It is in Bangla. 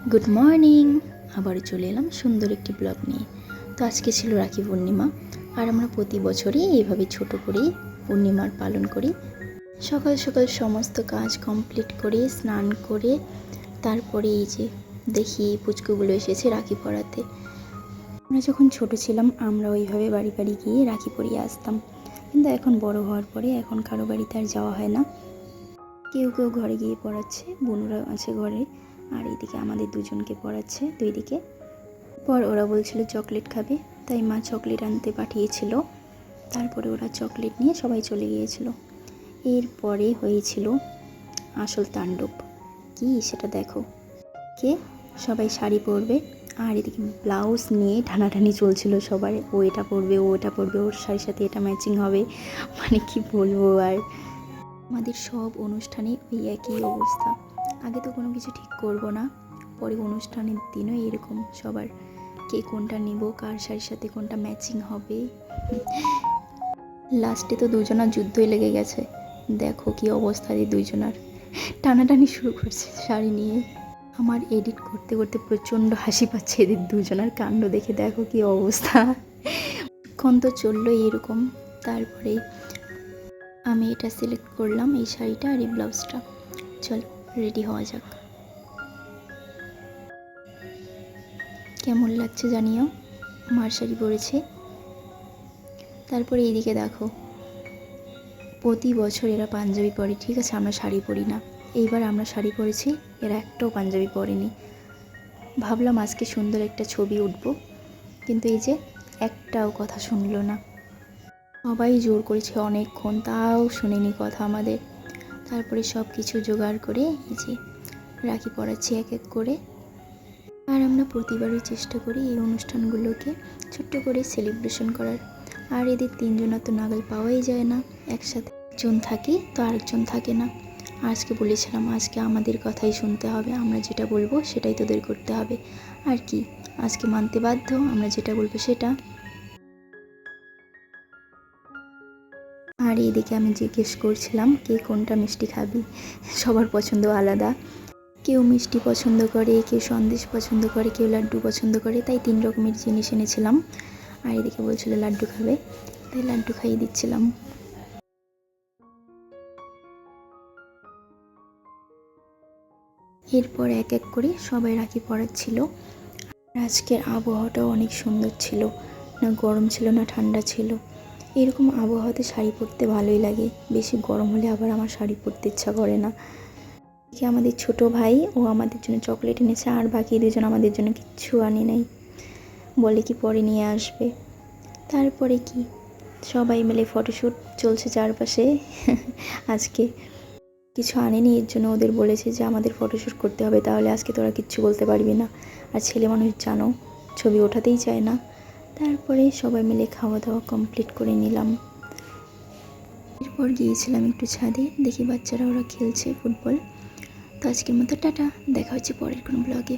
Good morning. আবারও চলে এলাম সুন্দর একটি ব্লগ নিয়ে। তো আজকে ছিল রাখি পূর্ণিমা, আর আমরা প্রতি বছরই এইভাবে ছোট করেই পূর্ণিমার পালন করি। সকাল সকাল সমস্ত কাজ কমপ্লিট করে স্নান করে তারপরে এই যে দেখি পুচকুগুলো এসেছে রাখি পরাতে। আমরা যখন ছোট ছিলাম আমরা ওইভাবে বাড়ি বাড়ি গিয়ে রাখি পরিয়ে আসতাম, কিন্তু এখন বড় হওয়ার পরে এখন কারো বাড়িতে আর যাওয়া হয় না। কেউ কেউ ঘরে গিয়ে পড়াচ্ছে, বোনরা আছে ঘরে, আর এইদিকে আমাদের দুজনকে পড়াচ্ছে দুই দিকে। পর ওরা বলছিল চকলেট খাবে, তাই মা চকলেট আনতে পাঠিয়েছিল। তারপরে ওরা চকলেট নিয়ে সবাই চলে গিয়েছিল। এরপরে হয়েছিল আসল তাণ্ডব। কি সেটা দেখো। কে সবাই শাড়ি পরবে, আর এদিকে ব্লাউজ নিয়ে টানাটানি চলছিল সবার। ও এটা পরবে, ও এটা পরবে, ওর শাড়ির সাথে এটা ম্যাচিং হবে, মানে কি বলবো। আর আমাদের সব অনুষ্ঠানে ওই একই অবস্থা। আগে তো কোনো কিছু ঠিক করব না, পরে অনুষ্ঠানের দিনও এরকম সবার কে কোনটা নিব, কার শাড়ির সাথে কোনটা ম্যাচিং হবে। লাস্টে তো দুজনার যুদ্ধই লেগে গেছে। দেখো কি অবস্থা, এই দুইজনার টানাটানি শুরু করছে শাড়ি নিয়ে। আমার এডিট করতে করতে প্রচণ্ড হাসি পাচ্ছে এদের দুজনার কাণ্ড দেখে। দেখো কি অবস্থা। ক্ষণ তো চললো এরকম। তারপরে আমি এটা সিলেক্ট করলাম, এই শাড়িটা আর এই ব্লাউজটা। চল রেডি হওয়া যাক। কেমন লাগছে জানিও। মার শাড়ি পরেছে। তারপরে এইদিকে দেখো, প্রতি বছর এরা পাঞ্জাবি পরে, ঠিক আছে, আমরা শাড়ি পরি না। এইবার আমরা শাড়ি পরেছি, এরা একটাও পাঞ্জাবি পরেনি। ভাবলাম আজকে সুন্দর একটা ছবি উঠব, কিন্তু এই যে একটাও কথা শুনলো না। সবাই জোর করেছে অনেকক্ষণ, তাও শুনেনি কথা আমাদের। তারপরে সব কিছু জোগাড় করে এই যে রাখি পরাচ্ছি এক এক করে। আর আমরা প্রতিবারই চেষ্টা করি এই অনুষ্ঠানগুলোকে ছোট্ট করে সেলিব্রেশন করার। আর এদের তিনজনের তো নাগাল পাওয়াই যায় না, একসাথে একজন থাকে তো আরেকজন থাকে না। আজকে বলেছিলাম আজকে আমাদের কথাই শুনতে হবে, আমরা যেটা বলবো সেটাই তোদের করতে হবে। আর কি, আজকে মানতে বাধ্য, আমরা যেটা বলবো সেটা। আর এইদিকে আমি জিজ্ঞেস করছিলাম কে কোনটা মিষ্টি খাবি। সবার পছন্দ আলাদা। কেউ মিষ্টি পছন্দ করে, কেউ সন্দেশ পছন্দ করে, কেউ লাড্ডু পছন্দ করে, তাই 3 রকমের জিনিস এনেছিলাম। আর এদিকে বলছিল লাড্ডু খাবে, তাই লাড্ডু খাইয়ে দিচ্ছিলাম। এরপর এক এক করে সবাই রাখি পরাচ্ছিল। আজকের আবহাওয়াটাও অনেক সুন্দর ছিল, না গরম ছিল না ঠান্ডা ছিল। এরকম আবহাওয়াতে শাড়ি পরতে ভালোই লাগে, বেশি গরম হলে আবার আমার শাড়ি পরতে ইচ্ছা করে না। আমাদের ছোট ভাই ও আমাদের জন্য চকলেট এনেছে, আর বাকি দুজন আমাদের জন্য কিচ্ছু আনে নাই, বলে কি পরে নিয়ে আসবে। তারপরে কি সবাই মিলে ফটোশ্যুট চলছে চারপাশে। আজকে কিছু আনেনি, এর জন্য ওদের বলেছে যে আমাদের ফটোশ্যুট করতে হবে, তাহলে আজকে তোরা কিচ্ছু বলতে পারবি না। আর ছেলে মানুষ জানো, ছবি ওঠাতেই চায় না। তারপরে সবাই মিলে খাওয়া দাওয়া কমপ্লিট করে নিলাম। এরপর গিয়েছিলাম একটু ছাদে, দেখি বাচ্চারা ওরা খেলছে ফুটবল। তো আজকের মতো টাটা, দেখা হচ্ছে পরের কোনো ব্লগে।